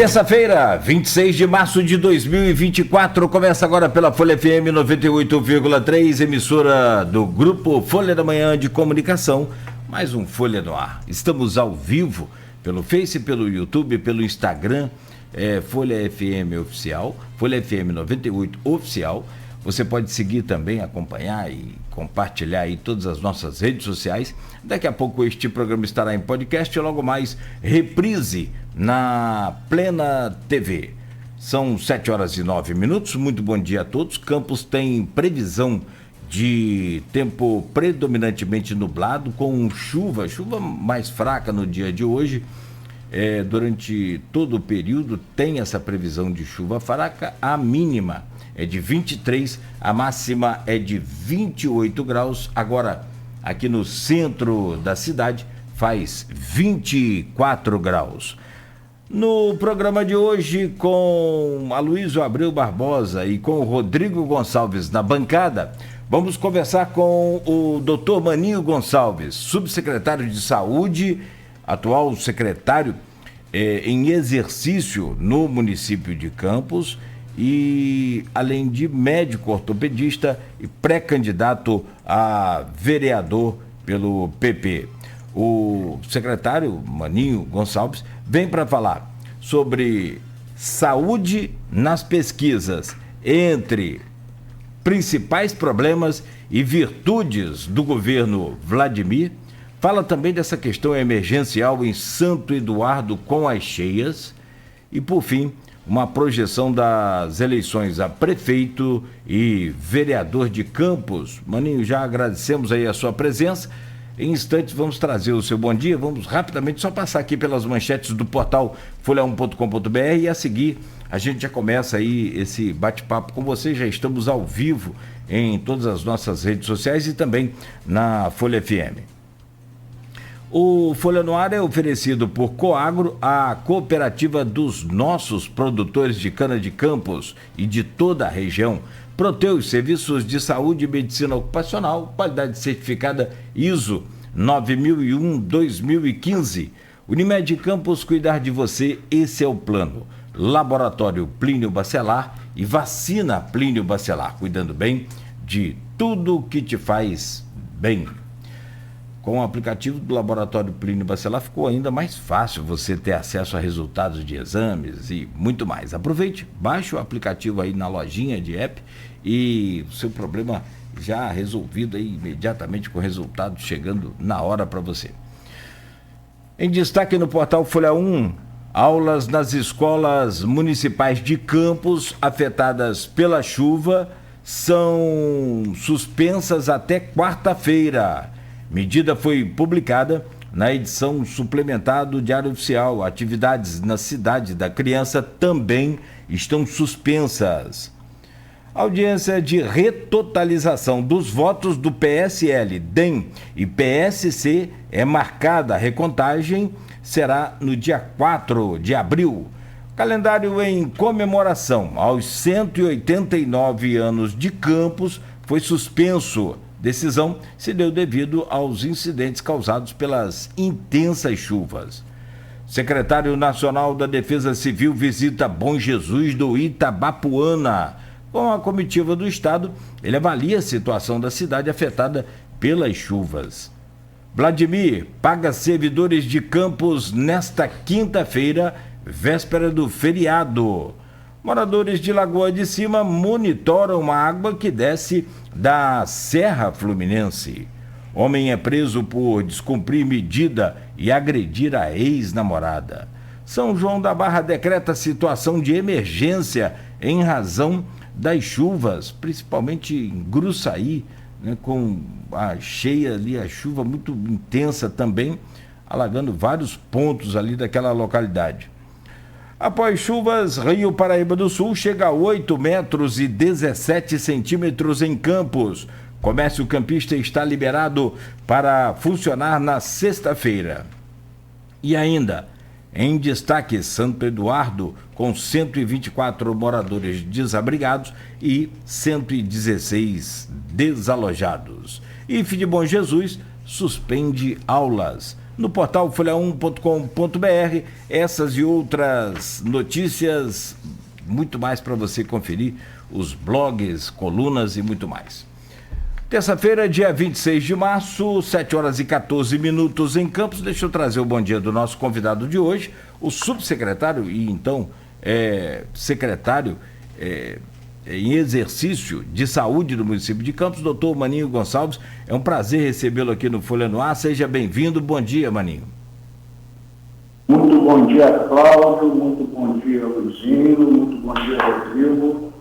Terça-feira, 26 de março de 2024, começa agora pela Folha FM 98,3, emissora do Grupo Folha da Manhã de Comunicação, mais um Folha no Ar. Estamos ao vivo pelo Face, pelo YouTube, pelo Instagram, Folha FM Oficial, Folha FM 98 Oficial. Você pode seguir também, acompanhar e compartilhar aí todas as nossas redes sociais. Daqui a pouco este programa estará em podcast e logo mais reprise na Plena TV. São 7h09. Muito bom dia a todos. Campos tem previsão de tempo predominantemente nublado, com chuva mais fraca no dia de hoje. Durante todo o período tem essa previsão de chuva fraca. A mínima é de 23, a máxima é de 28 graus. Agora, aqui no centro da cidade, faz 24 graus. No programa de hoje, com Aloysio Abreu Barbosa e com o Rodrigo Gonçalves na bancada, vamos conversar com o Dr. Maninho Gonçalves, subsecretário de Saúde, atual secretário em exercício no município de Campos, e além de médico ortopedista e pré-candidato a vereador pelo PP. O secretário Maninho Gonçalves vem para falar sobre saúde nas pesquisas, entre principais problemas e virtudes do governo Vladimir. Fala também dessa questão emergencial em Santo Eduardo com as cheias e, por fim, uma projeção das eleições a prefeito e vereador de Campos. Maninho, já agradecemos aí a sua presença. Em instantes vamos trazer o seu bom dia. Vamos rapidamente só passar aqui pelas manchetes do portal folha1.com.br e a seguir a gente já começa aí esse bate-papo com você. Já estamos ao vivo em todas as nossas redes sociais e também na Folha FM. O Folha no Ar é oferecido por Coagro, a cooperativa dos nossos produtores de cana de Campos e de toda a região. Proteus, serviços de saúde e medicina ocupacional, qualidade certificada ISO 9001-2015. Unimed Campos, cuidar de você, esse é o plano. Laboratório Plínio Bacelar e vacina Plínio Bacelar, cuidando bem de tudo que te faz bem. Com o aplicativo do Laboratório Plínio Bacelar ficou ainda mais fácil você ter acesso a resultados de exames e muito mais. Aproveite, baixe o aplicativo aí na lojinha de app e o seu problema já resolvido aí imediatamente, com resultados chegando na hora para você. Em destaque no portal Folha 1, aulas nas escolas municipais de Campos afetadas pela chuva são suspensas até quarta-feira. Medida foi publicada na edição suplementar do Diário Oficial. Atividades na Cidade da Criança também estão suspensas. Audiência de retotalização dos votos do PSL, DEM e PSC é marcada. A recontagem será no dia 4 de abril. Calendário em comemoração aos 189 anos de Campos foi suspenso. Decisão se deu devido aos incidentes causados pelas intensas chuvas. Secretário Nacional da Defesa Civil visita Bom Jesus do Itabapoana. Com a comitiva do Estado, ele avalia a situação da cidade afetada pelas chuvas. Vladimir paga servidores de Campos nesta quinta-feira, véspera do feriado. Moradores de Lagoa de Cima monitoram a água que desce da Serra Fluminense. Homem é preso por descumprir medida e agredir a ex-namorada. São João da Barra decreta situação de emergência em razão das chuvas, principalmente em Gruçaí, né, com a cheia ali, a chuva muito intensa também, alagando vários pontos ali daquela localidade. Após chuvas, Rio Paraíba do Sul chega a 8 metros e 17 centímetros em Campos. Comércio campista está liberado para funcionar na sexta-feira. E ainda, em destaque, Santo Eduardo, com 124 moradores desabrigados e 116 desalojados. IFE de Bom Jesus suspende aulas. no portal folha1.com.br. Essas e outras notícias, muito mais para você conferir, os blogs, colunas e muito mais. Terça-feira, dia 26 de março, 7 horas e 14 minutos em Campos. Deixa eu trazer o bom dia do nosso convidado de hoje, o subsecretário e então secretário em exercício de saúde do município de Campos, doutor Maninho Gonçalves. É um prazer recebê-lo aqui no Folha no Ar. Seja bem-vindo. Bom dia, Maninho. Muito bom dia, Cláudio. Muito bom dia, Luizinho. Muito bom dia, Rodrigo.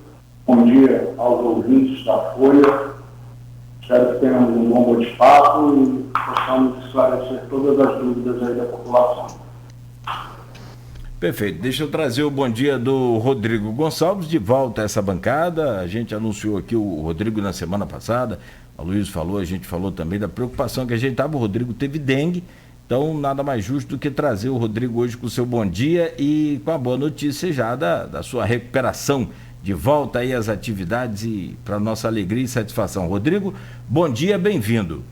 Bom dia aos ouvintes da Folha. Espero que tenhamos um bom bate-papo e possamos esclarecer todas as dúvidas aí da população. Perfeito. Deixa eu trazer o bom dia do Rodrigo Gonçalves, de volta a essa bancada. A gente anunciou aqui o Rodrigo na semana passada, a Luiz falou, a gente falou também da preocupação que a gente estava. O Rodrigo teve dengue, então nada mais justo do que trazer o Rodrigo hoje com o seu bom dia e com a boa notícia já da sua recuperação, de volta aí às atividades e para nossa alegria e satisfação. Rodrigo, bom dia, bem-vindo.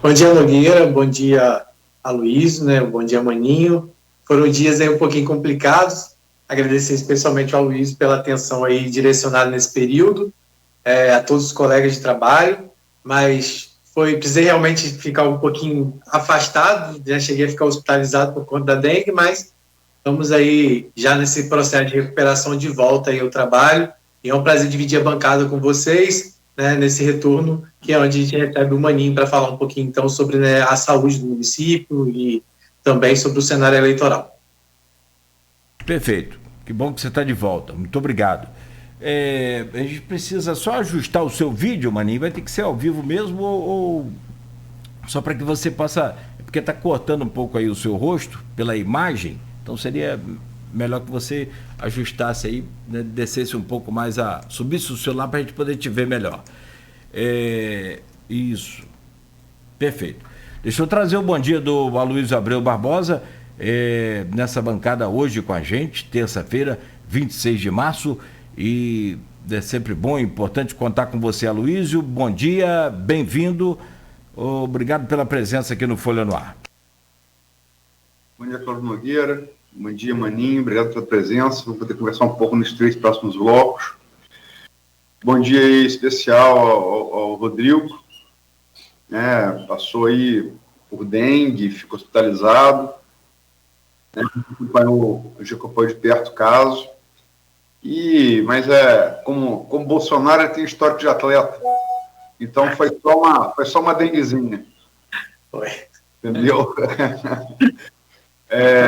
Bom dia, Nogueira, bom dia a Luiz, bom dia, Maninho. Foram dias aí um pouquinho complicados, agradecer especialmente ao Luiz pela atenção aí direcionada nesse período, a todos os colegas de trabalho, mas precisei realmente ficar um pouquinho afastado, já cheguei a ficar hospitalizado por conta da dengue, mas estamos aí já nesse processo de recuperação de volta aí ao trabalho, e é um prazer dividir a bancada com vocês, nesse retorno, que é onde a gente recebe o Maninho para falar um pouquinho então sobre a saúde do município e também sobre o cenário eleitoral. Perfeito. Que bom que você está de volta. Muito obrigado. A gente precisa só ajustar o seu vídeo, Maninho. Vai ter que ser ao vivo mesmo ou só para que você possa... Porque está cortando um pouco aí o seu rosto pela imagem. Então seria melhor que você ajustasse aí, descesse um pouco mais, subisse o celular para a gente poder te ver melhor. Isso. Perfeito. Deixa eu trazer o bom dia do Aloysio Abreu Barbosa, nessa bancada hoje com a gente, terça-feira, 26 de março, e é sempre bom e importante contar com você, Aloysio. Bom dia, bem-vindo, obrigado pela presença aqui no Folha no Ar. Bom dia, Cláudio Nogueira, bom dia, Maninho, obrigado pela presença, vou poder conversar um pouco nos 3 próximos blocos. Bom dia especial ao Rodrigo, passou aí por dengue, ficou hospitalizado, acompanhou de perto o caso, mas como Bolsonaro tem histórico de atleta, então foi só uma denguezinha. Foi. Entendeu?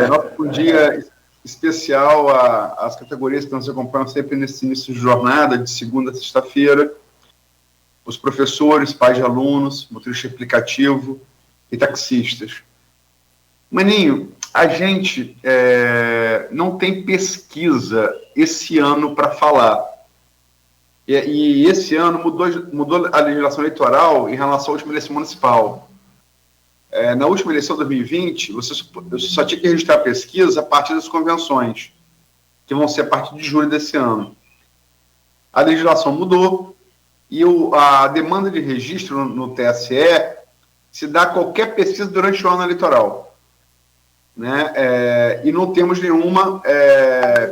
Nosso bom dia especial às categorias que nos acompanham sempre nesse início de jornada, de segunda a sexta-feira, os professores, pais de alunos, motorista aplicativo e taxistas. Maninho, a gente não tem pesquisa esse ano para falar. E esse ano mudou a legislação eleitoral em relação à última eleição municipal. Na última eleição de 2020, você só tinha que registrar a pesquisa a partir das convenções, que vão ser a partir de julho desse ano. A legislação mudou, e a demanda de registro no TSE se dá a qualquer pesquisa durante o ano eleitoral. E não temos nenhuma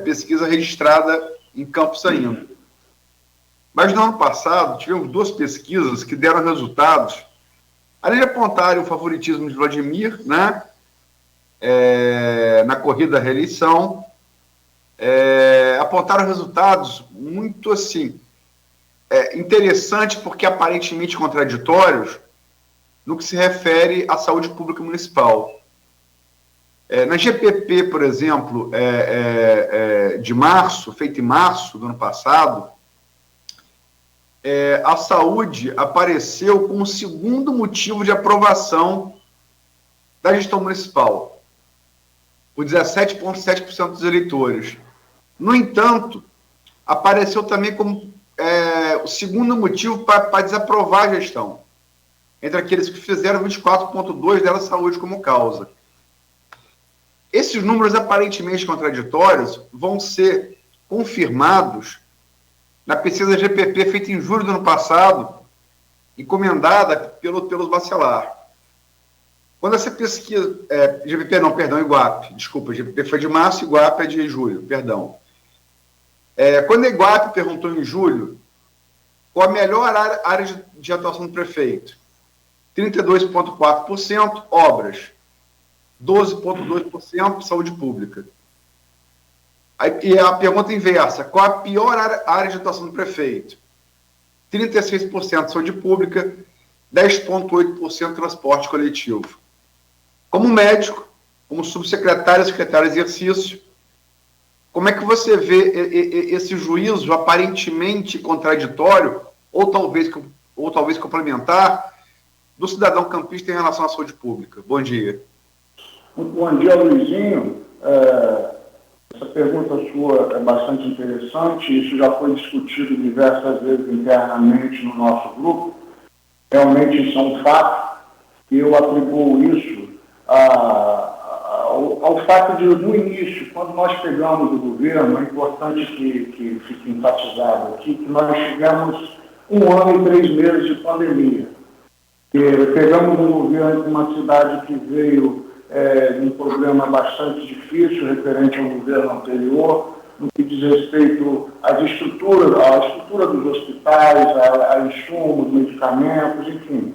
pesquisa registrada em Campos ainda. Mas no ano passado, tivemos 2 pesquisas que deram resultados, além de apontarem o favoritismo de Vladimir, na corrida à reeleição, apontaram resultados muito assim, interessantes, porque aparentemente contraditórios, no que se refere à saúde pública municipal. Na GPP, por exemplo, de março, feita em março do ano passado, a saúde apareceu como o segundo motivo de aprovação da gestão municipal, por 17,7% dos eleitores. No entanto, apareceu também como o segundo motivo para desaprovar a gestão, entre aqueles que fizeram 24,2% dela saúde como causa. Esses números aparentemente contraditórios vão ser confirmados na pesquisa GPP feita em julho do ano passado, encomendada pelos Bacelar. Quando você pesquisa, GPP não, perdão, Iguape, desculpa, GPP foi de março, Iguape é de julho, perdão. Quando a Iguape perguntou em julho, qual a melhor área de atuação do prefeito? 32,4% obras, 12,2% saúde pública. E a pergunta inversa, qual a pior área de atuação do prefeito? 36% saúde pública, 10,8% transporte coletivo. Como médico, como subsecretário e secretário de exercício, como é que você vê esse juízo aparentemente contraditório, ou talvez complementar, do cidadão campista em relação à saúde pública? Bom dia. Muito bom dia, Luizinho. Essa pergunta sua é bastante interessante, isso já foi discutido diversas vezes internamente no nosso grupo. Realmente isso é um fato, e eu atribuo isso ao fato de, no início, quando nós pegamos o governo, é importante que fique enfatizado aqui, que nós tivemos 1 ano e 3 meses de pandemia. Pegamos um governo de uma cidade que veio de um problema bastante difícil referente ao governo anterior, no que diz respeito à estrutura dos hospitais, a insumos, medicamentos, enfim.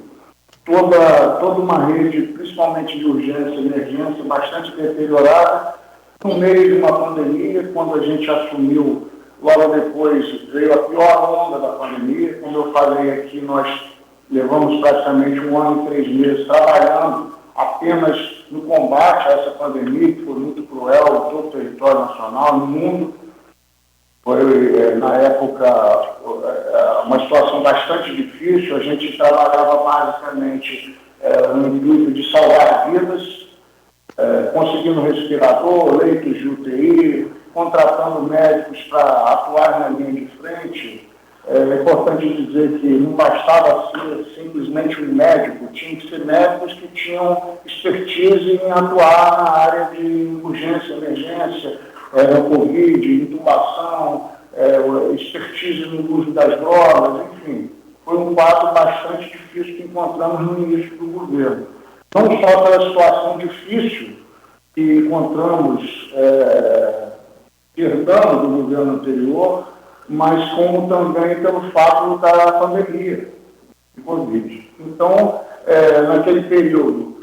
Toda uma rede, principalmente de urgência e emergência, bastante deteriorada, no meio de uma pandemia, quando a gente assumiu, logo depois veio a pior onda da pandemia. Como eu falei aqui, nós levamos praticamente 1 ano e 3 meses trabalhando apenas no combate a essa pandemia, que foi muito cruel em todo o território nacional, no mundo. Foi, na época, uma situação bastante difícil. A gente trabalhava basicamente no intuito de salvar vidas, conseguindo respirador, leitos de UTI, contratando médicos para atuar na linha de frente. É importante dizer que não bastava ser simplesmente um médico, tinha que ser médicos que tinham expertise em atuar na área de urgência, emergência, Covid, intubação, expertise no uso das drogas, enfim. Foi um quadro bastante difícil que encontramos no início do governo. Não só pela situação difícil que encontramos herdando do governo anterior, mas como também pelo fato da pandemia de Covid. Então, naquele período,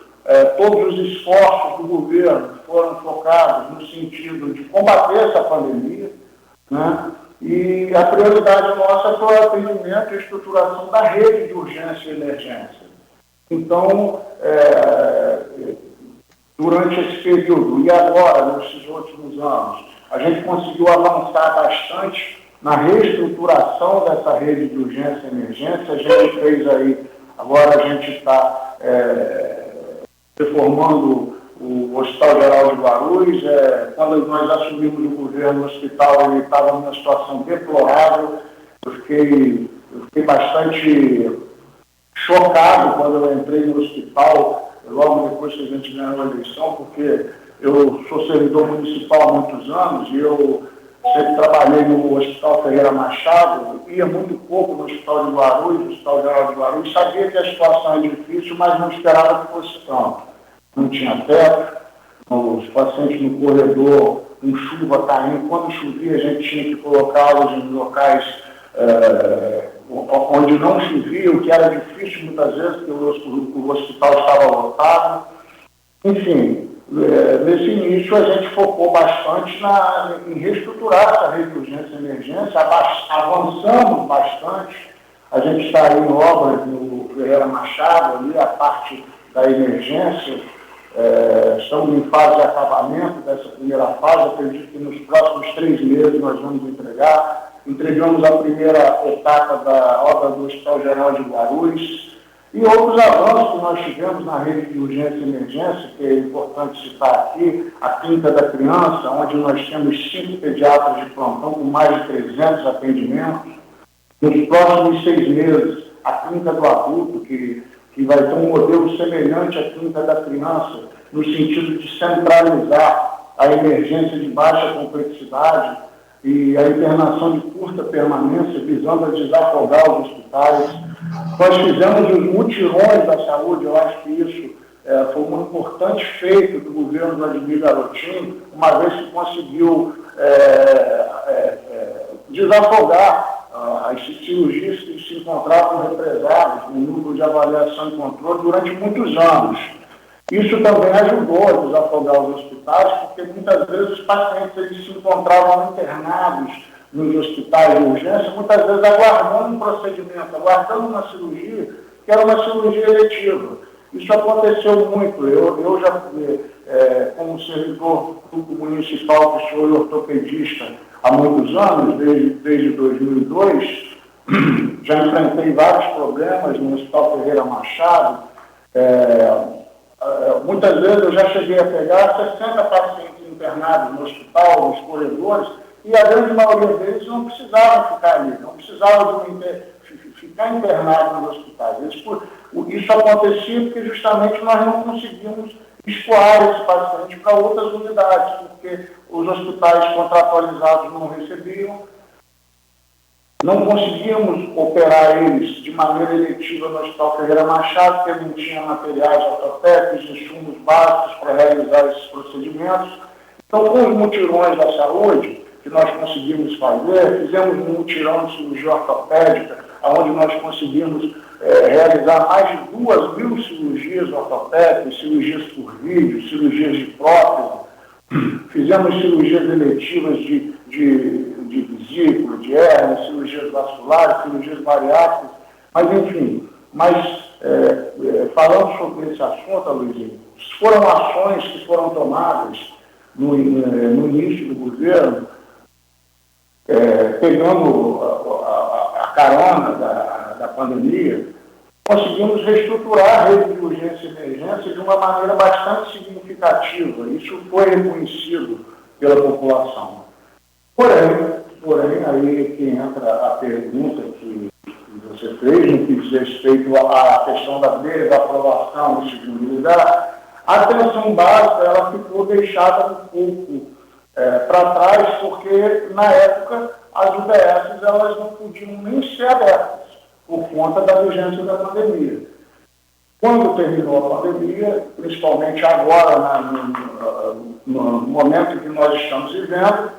todos os esforços do governo foram focados no sentido de combater essa pandemia, né? E a prioridade nossa foi o atendimento e estruturação da rede de urgência e emergência. Então, durante esse período e agora, nesses últimos anos, a gente conseguiu avançar bastante na reestruturação dessa rede de urgência e emergência. A gente fez aí, agora a gente está reformando o Hospital Geral de Guarulhos. Quando nós assumimos o governo, o hospital ele estava numa situação deplorável. Eu fiquei bastante chocado quando eu entrei no hospital, logo depois que a gente ganhou a eleição, porque eu sou servidor municipal há muitos anos e eu sempre trabalhei no Hospital Ferreira Machado, ia muito pouco no Hospital de Guarulhos, no Hospital Geral de Guarulhos, sabia que a situação é difícil, mas não esperava que fosse tanto. Não tinha teto, os pacientes no corredor, com chuva caindo. Quando chovia, a gente tinha que colocá-los em locais onde não chovia, o que era difícil muitas vezes, porque o hospital estava lotado. Enfim, nesse início a gente focou bastante em reestruturar essa rede de urgência e emergência, avançamos bastante. A gente está aí em obras no Ferreira Machado, ali a parte da emergência. Estamos em fase de acabamento dessa primeira fase. Acredito que nos próximos 3 meses nós vamos entregar. Entregamos a primeira etapa da obra do Hospital Geral de Guarulhos e outros avanços que nós tivemos na rede de urgência e emergência, que é importante citar aqui, a Clínica da Criança, onde nós temos 5 pediatras de plantão com mais de 300 atendimentos. Nos próximos 6 meses, a Clínica do Adulto, que vai ter um modelo semelhante à Clínica da Criança, no sentido de centralizar a emergência de baixa complexidade e a internação de curta permanência, visando a desafogar os hospitais. Nós fizemos os mutirões da saúde. Eu acho que isso foi um importante feito do governo do Ademir Garotinho, uma vez que conseguiu desafogar as cirurgias que se encontravam represadas no núcleo de avaliação e controle durante muitos anos. Isso também ajudou a desafogar os hospitais, porque muitas vezes os pacientes eles se encontravam internados nos hospitais de urgência, muitas vezes aguardando um procedimento, aguardando uma cirurgia, que era uma cirurgia eletiva. Isso aconteceu muito. Eu já, como servidor público municipal, que sou ortopedista há muitos anos, desde 2002, já enfrentei vários problemas no Hospital Ferreira Machado. Muitas vezes eu já cheguei a pegar 60 pacientes internados no hospital, nos corredores, e a grande maioria deles não precisavam ficar ali, não precisavam ficar internados nos hospitais. Isso acontecia porque justamente nós não conseguimos escoar esse paciente para outras unidades, porque os hospitais contratualizados não recebiam, não conseguíamos operar eles de maneira eletiva no Hospital Ferreira Machado, porque não tinha materiais ortopédicos, insumos básicos para realizar esses procedimentos. Então, com os mutirões da saúde, que nós conseguimos fazer, fizemos um mutirão de cirurgia ortopédica, onde nós conseguimos realizar mais de 2.000 cirurgias ortopédicas, cirurgias por vídeo, cirurgias de prótese, fizemos cirurgias eletivas de vesícula, de hérnia, cirurgias vasculares, cirurgias bariátricas, mas enfim, falando sobre esse assunto, Luizinho, foram ações que foram tomadas no início do governo, pegando a carona da pandemia, conseguimos reestruturar a rede de urgência e emergência de uma maneira bastante significativa. Isso foi reconhecido pela população. Porém, aí que entra a pergunta que você fez, no que diz respeito à questão da desaprovação em segundo lugar, a atenção básica ela ficou deixada um pouco para trás, porque na época as UBSs elas não podiam nem ser abertas por conta da urgência da pandemia. Quando terminou a pandemia, principalmente agora, no momento em que nós estamos vivendo,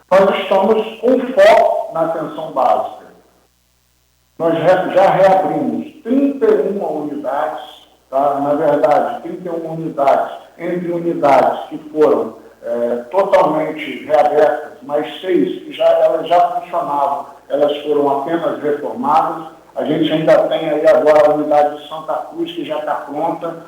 nós estamos com foco na atenção básica. Nós já reabrimos 31 unidades, tá? Na verdade, 31 unidades, entre unidades que foram totalmente reabertas, mas 6 que elas já funcionavam, elas foram apenas reformadas. A gente ainda tem aí agora a unidade de Santa Cruz, que já está pronta,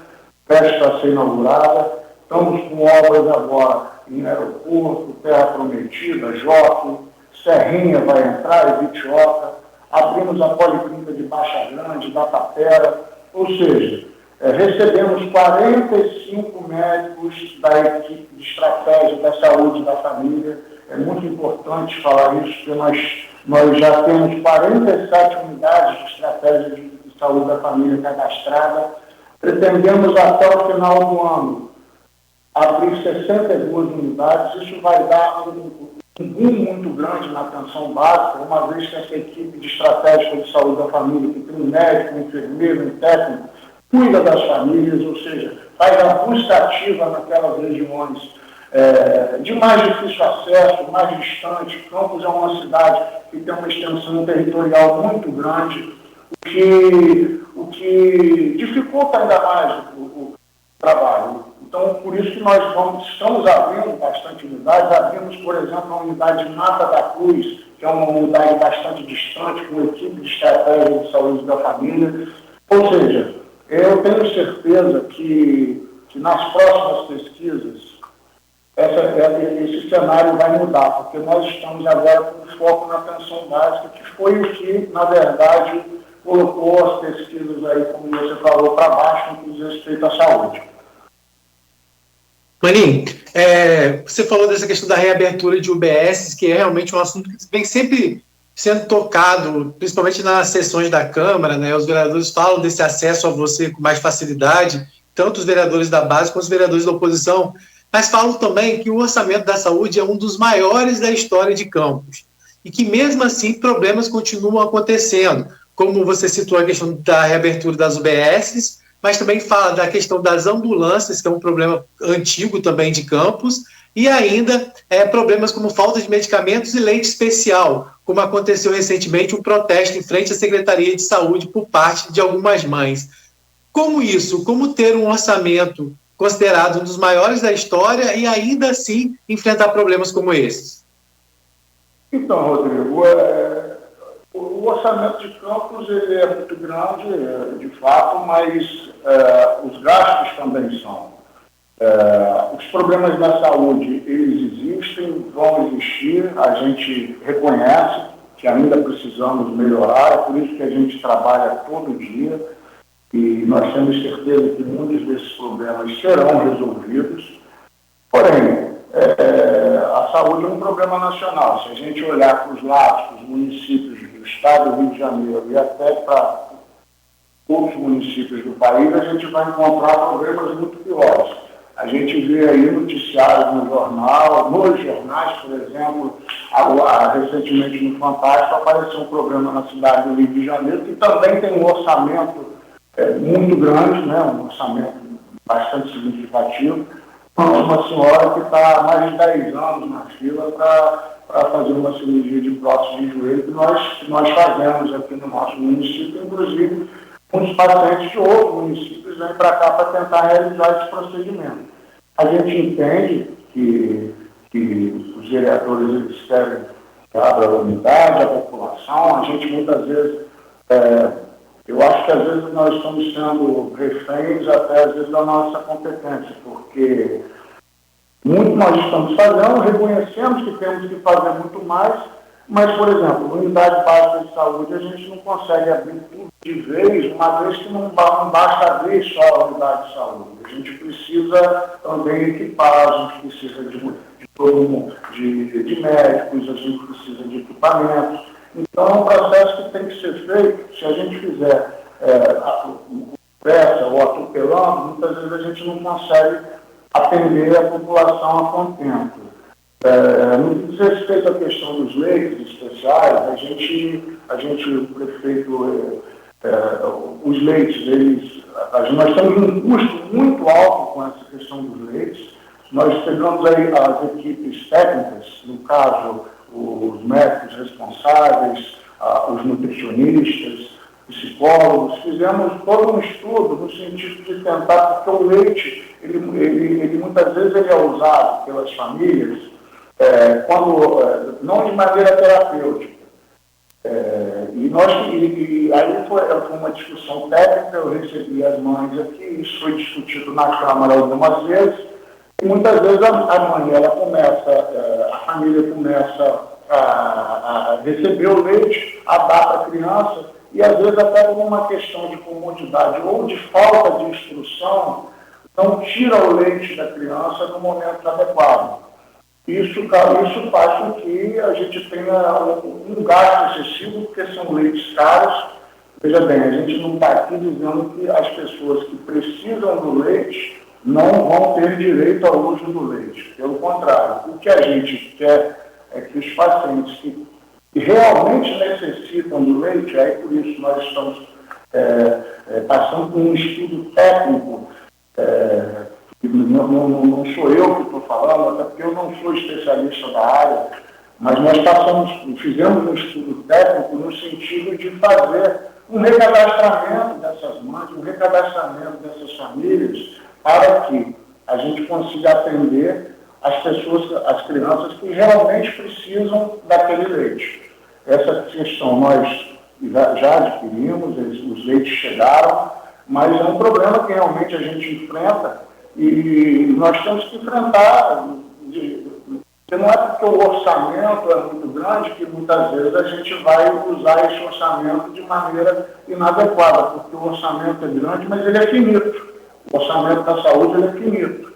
prestes a ser inaugurada. Estamos com obras agora em Aeroporto, Terra Prometida, Joque, Serrinha vai entrar, Vitioca. Abrimos a Policlínica de Baixa Grande, da Tapera, ou seja, recebemos 45 médicos da equipe de estratégia da saúde da família. É muito importante falar isso, porque nós já temos 47 unidades de estratégia de saúde da família cadastrada. Pretendemos até o final do ano abrir 62 unidades. Isso vai dar um boom muito grande na atenção básica, uma vez que essa equipe de estratégia de saúde da família, que tem um médico, um enfermeiro, um técnico, cuida das famílias, ou seja, faz a busca ativa naquelas regiões de mais difícil acesso, mais distante. Campos é uma cidade que tem uma extensão territorial muito grande, o que dificulta ainda mais o trabalho. Então, por isso que nós estamos abrindo bastante unidades. Abrimos, por exemplo, a unidade de Mata da Cruz, que é uma unidade bastante distante, com equipe de estratégia de saúde da família. Ou seja, eu tenho certeza que nas próximas pesquisas esse cenário vai mudar, porque nós estamos agora com foco na atenção básica, que foi o que, na verdade, colocou as pesquisas aí, como você falou, para baixo no que diz respeito à saúde. Maninho, você falou dessa questão da reabertura de UBS, que é realmente um assunto que vem sempre sendo tocado, principalmente nas sessões da Câmara, né? Os vereadores falam desse acesso a você com mais facilidade, tanto os vereadores da base quanto os vereadores da oposição, mas falam também que o orçamento da saúde é um dos maiores da história de Campos, e que mesmo assim problemas continuam acontecendo, como você citou a questão da reabertura das UBSs, mas também fala da questão das ambulâncias, que é um problema antigo também de Campos, e ainda problemas como falta de medicamentos e leite especial, como aconteceu recentemente um protesto em frente à Secretaria de Saúde por parte de algumas mães. Como isso? Como ter um orçamento considerado um dos maiores da história e ainda assim enfrentar problemas como esses? Então, Rodrigo, o orçamento de Campos ele é muito grande, de fato, mas os gastos também são. Os problemas da saúde, eles existem, vão existir, a gente reconhece que ainda precisamos melhorar, é por isso que a gente trabalha todo dia e nós temos certeza que muitos desses problemas serão resolvidos. Porém, a saúde é um problema nacional. Se a gente olhar para os lados, para os municípios do estado do Rio de Janeiro e até para outros municípios do país, a gente vai encontrar problemas muito piores. A gente vê aí noticiários no jornal, nos jornais, por exemplo, recentemente no Fantástico apareceu um problema na cidade do Rio de Janeiro, que também tem um orçamento muito grande, né, um orçamento bastante significativo, uma senhora que está há mais de 10 anos na fila para fazer uma cirurgia de prótese de joelho, que nós fazemos aqui no nosso município, inclusive muitos pacientes de outros municípios vêm para cá para tentar realizar esse procedimento. A gente entende que os vereadores eles querem que abra a unidade, a população, a gente muitas vezes, eu acho que às vezes nós estamos sendo reféns até às vezes da nossa competência, porque muito nós estamos fazendo, reconhecemos que temos que fazer muito mais, mas, por exemplo, unidade básica de saúde, a gente não consegue abrir tudo de vez, uma vez que não basta abrir só a unidade de saúde. A gente precisa também equipar, a gente precisa de todo mundo, de médicos, a gente precisa de equipamentos. Então, é um processo que tem que ser feito. Se a gente fizer pressa ou atropelando, muitas vezes a gente não consegue atender a população a contento. No que diz respeito à questão dos leitos especiais, o prefeito, os leitos, nós temos um custo muito alto com essa questão dos leitos. Nós pegamos aí as equipes técnicas, no caso, os médicos responsáveis, os nutricionistas, psicólogos, fizemos todo um estudo no sentido de tentar, porque o leite, ele muitas vezes ele é usado pelas famílias, não de maneira terapêutica. Aí foi uma discussão técnica, eu recebi as mães aqui, isso foi discutido na Câmara algumas vezes, e muitas vezes a mãe, a família começa a receber o leite, a dar para a criança, e às vezes até por uma questão de comodidade ou de falta de instrução, não tira o leite da criança no momento adequado. Isso faz com que a gente tenha um gasto excessivo, porque são leites caros. Veja bem, a gente não está aqui dizendo que as pessoas que precisam do leite não vão ter direito ao uso do leite. Pelo contrário, o que a gente quer é que os pacientes que realmente necessitam do leite, aí por isso nós estamos passando por um estudo técnico. Não sou eu que estou falando, até porque eu não sou especialista da área, mas nós fizemos um estudo técnico no sentido de fazer um recadastramento dessas mães, um recadastramento dessas famílias, para que a gente consiga atender as pessoas, as crianças que realmente precisam daquele leite. Essa questão nós já adquirimos, os leites chegaram, mas é um problema que realmente a gente enfrenta. E nós temos que enfrentar, porque não é porque o orçamento é muito grande que muitas vezes a gente vai usar esse orçamento de maneira inadequada, porque o orçamento é grande, mas ele é finito. O orçamento da saúde ele é finito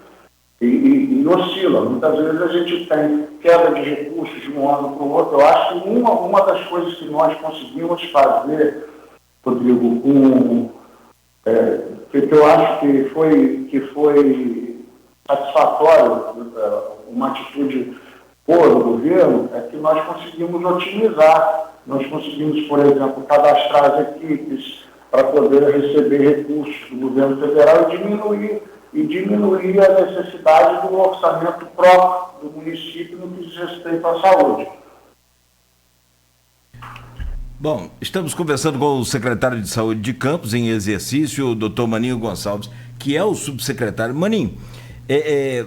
e oscila. Muitas vezes a gente tem queda de recursos de um ano para o outro. Eu acho que uma das coisas que nós conseguimos fazer, Rodrigo, que eu acho que foi satisfatório, uma atitude boa do governo, é que nós conseguimos otimizar. Nós conseguimos, por exemplo, cadastrar as equipes, para poder receber recursos do governo federal e diminuir a necessidade do orçamento próprio do município no que diz respeito à saúde. Bom, estamos conversando com o secretário de Saúde de Campos, em exercício, o doutor Maninho Gonçalves, que é o subsecretário. Maninho,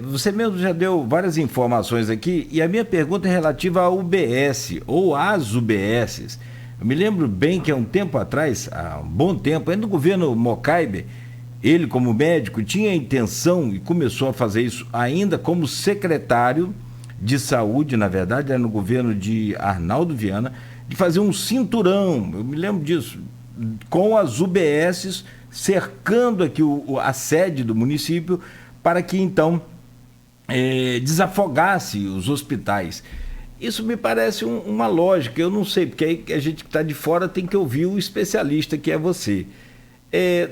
você mesmo já deu várias informações aqui, e a minha pergunta é relativa à UBS, ou às UBSs. Eu me lembro bem que há um tempo atrás, há um bom tempo, ainda no governo Mocaibe, ele como médico tinha a intenção, e começou a fazer isso ainda como secretário de saúde, na verdade, era no governo de Arnaldo Viana, de fazer um cinturão, eu me lembro disso, com as UBSs cercando aqui a sede do município, para que então desafogasse os hospitais. Isso me parece uma lógica, eu não sei, porque aí a gente que está de fora tem que ouvir o especialista, que é você.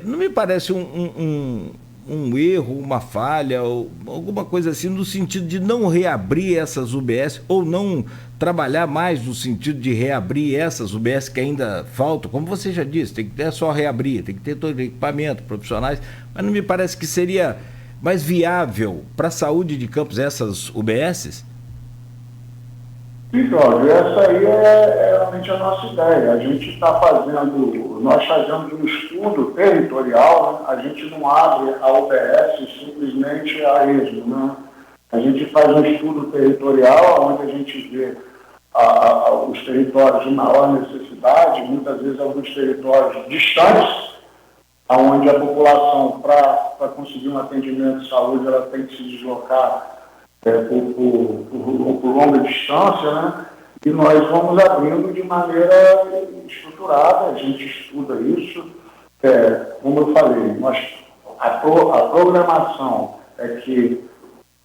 Não me parece um erro, uma falha, ou alguma coisa assim, no sentido de não reabrir essas UBS, ou não trabalhar mais no sentido de reabrir essas UBS que ainda faltam, como você já disse, tem que ter só reabrir, tem que ter todo o equipamento, profissionais, mas não me parece que seria mais viável para a saúde de Campos essas UBSs? Sim, Cláudio, essa aí é realmente a nossa ideia. A gente está nós fazemos um estudo territorial, né? A gente não abre a UBS simplesmente a esmo, né? A gente faz um estudo territorial onde a gente vê os territórios de maior necessidade, muitas vezes alguns territórios distantes, onde a população, para conseguir um atendimento de saúde, ela tem que se deslocar por longa distância, né? E nós vamos abrindo de maneira estruturada, a gente estuda isso. Como eu falei, a programação é que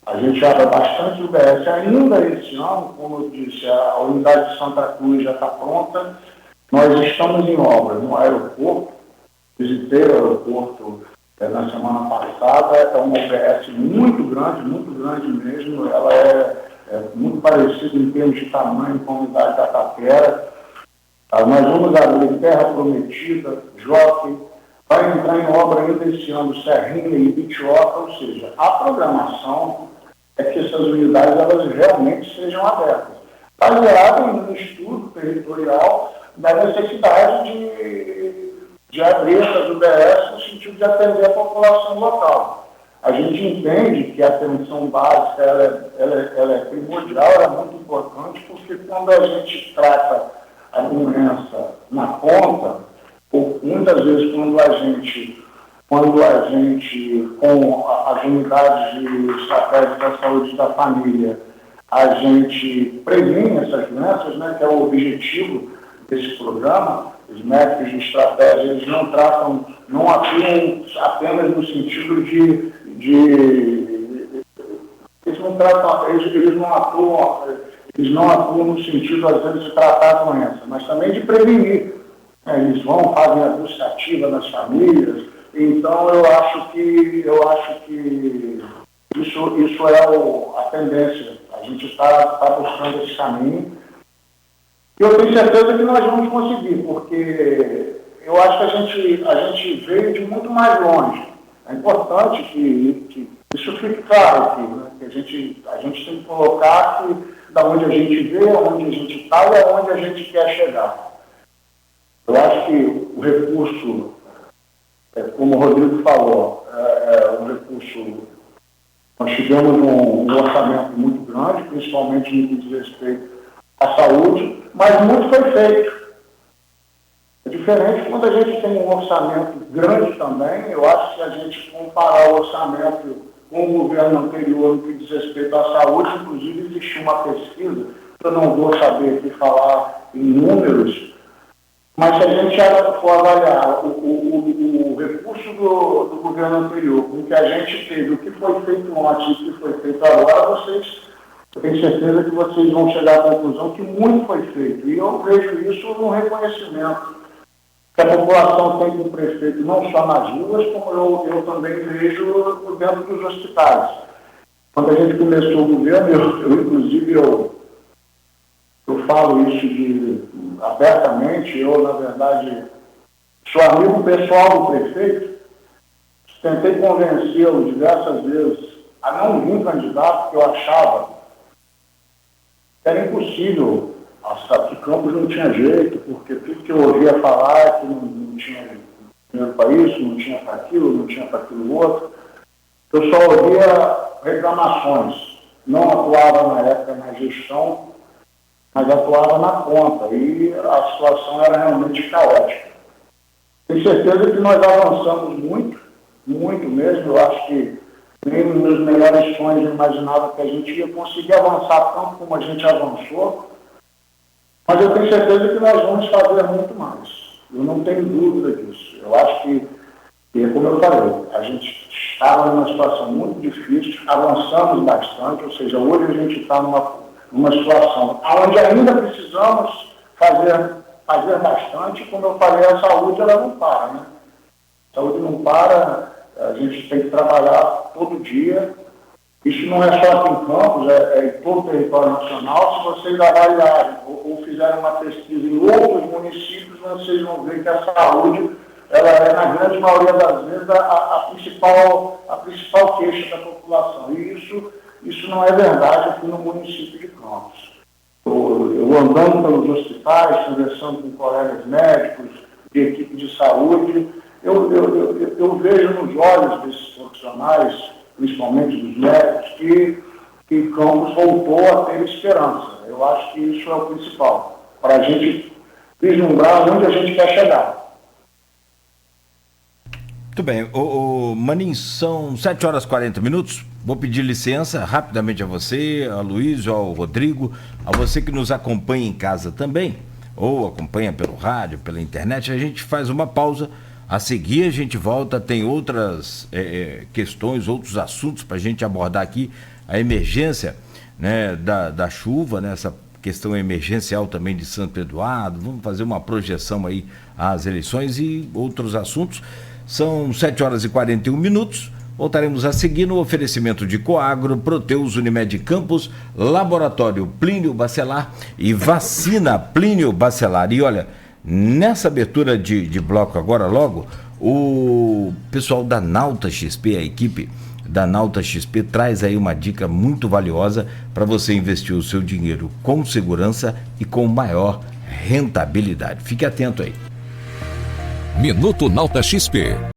a gente abre bastante UBS ainda esse ano, como eu disse, a unidade de Santa Cruz já está pronta. Nós estamos em obra no aeroporto, visitei o aeroporto na semana passada, é uma UBS muito grande mesmo, ela é muito parecida em termos de tamanho com a unidade da Tapera. Nós vamos abrir Terra Prometida, Jockey, vai entrar em obra ainda esse ano Serrinha e Bitioca, ou seja, a programação é que essas unidades elas realmente sejam abertas, baseado em um estudo territorial da necessidade de abrir essas UBS no sentido de atender a população local. A gente entende que a atenção básica ela é primordial, ela é muito importante, porque quando a gente trata a doença na ponta, ou muitas vezes quando a gente, com as unidades de estratégia da saúde da família, a gente previne essas doenças, né, que é o objetivo desse programa. Os médicos de estratégia, eles não atuam apenas no sentido eles não atuam no sentido, às vezes, de tratar a doença, mas também de prevenir. Eles fazem a busca ativa nas famílias. Então, eu acho que isso é a tendência. A gente está buscando esse caminho. E eu tenho certeza que nós vamos conseguir, porque eu acho que a gente veio de muito mais longe. É importante que isso fique claro aqui, né? Que a gente tem que colocar que da onde a gente veio, aonde a gente está e aonde a gente quer chegar. Eu acho que o recurso, como o Rodrigo falou, um recurso. Nós tivemos um orçamento muito grande, principalmente no que diz respeito à saúde, mas muito foi feito. É diferente quando a gente tem um orçamento grande também. Eu acho que se a gente comparar o orçamento com o governo anterior no que diz respeito à saúde, inclusive existiu uma pesquisa, eu não vou saber aqui falar em números, mas se a gente for avaliar o recurso do governo anterior, com o que a gente teve, o que foi feito ontem e o que foi feito agora, eu tenho certeza que vocês vão chegar à conclusão que muito foi feito. E eu vejo isso no reconhecimento que a população tem com o prefeito, não só nas ruas, como eu também vejo dentro dos hospitais. Quando a gente começou o governo, inclusive, eu falo isso abertamente. Eu, na verdade, Sou amigo pessoal do prefeito, tentei convencê-lo diversas vezes a não vir candidato, porque eu achava que era impossível, que Campos não tinha jeito, porque tudo que eu ouvia falar é que não tinha dinheiro para isso, não tinha para aquilo, não tinha para aquilo outro. Eu só ouvia reclamações, não atuava na época na gestão, mas atuava na conta, e a situação era realmente caótica. Tenho certeza que nós avançamos muito, muito mesmo. Eu acho que nem nos meus melhores sonhos eu imaginava que a gente ia conseguir avançar tanto como a gente avançou, mas eu tenho certeza que nós vamos fazer muito mais. Eu não tenho dúvida disso. Eu acho que, como eu falei, a gente estava numa situação muito difícil, avançamos bastante, ou seja, hoje a gente está numa situação onde ainda precisamos fazer bastante. Como eu falei, a saúde ela não para, né? A saúde não para, a gente tem que trabalhar todo dia. Isso não é só aqui em Campos, é em todo o território nacional. Se vocês avaliarem ou fizerem uma pesquisa em outros municípios, vocês vão ver que a saúde, ela é, na grande maioria das vezes, a principal queixa da população. E isso não é verdade aqui no município de Campos. Eu andando pelos hospitais, conversando com colegas médicos, de equipe de saúde, eu vejo nos olhos desses profissionais, principalmente dos médicos, que Campos voltou a ter esperança. Eu acho que isso é o principal, para a gente vislumbrar onde a gente quer chegar. Muito bem. Maninho, são 7h40. Vou pedir licença rapidamente a você, a Luiz, ao Rodrigo, a você que nos acompanha em casa também, ou acompanha pelo rádio, pela internet. A gente faz uma pausa, a seguir a gente volta, tem outras questões, outros assuntos para a gente abordar aqui, a emergência, né, da chuva, né, essa questão emergencial também de Santo Eduardo, vamos fazer uma projeção aí às eleições e outros assuntos. São 7h41. Voltaremos a seguir no oferecimento de Coagro, Proteus, Unimed Campos, Laboratório Plínio Bacelar e Vacina Plínio Bacelar. E olha, nessa abertura de bloco agora logo, o pessoal da Nauta XP, a equipe da Nauta XP, traz aí uma dica muito valiosa para você investir o seu dinheiro com segurança e com maior rentabilidade. Fique atento aí. Minuto Nauta XP.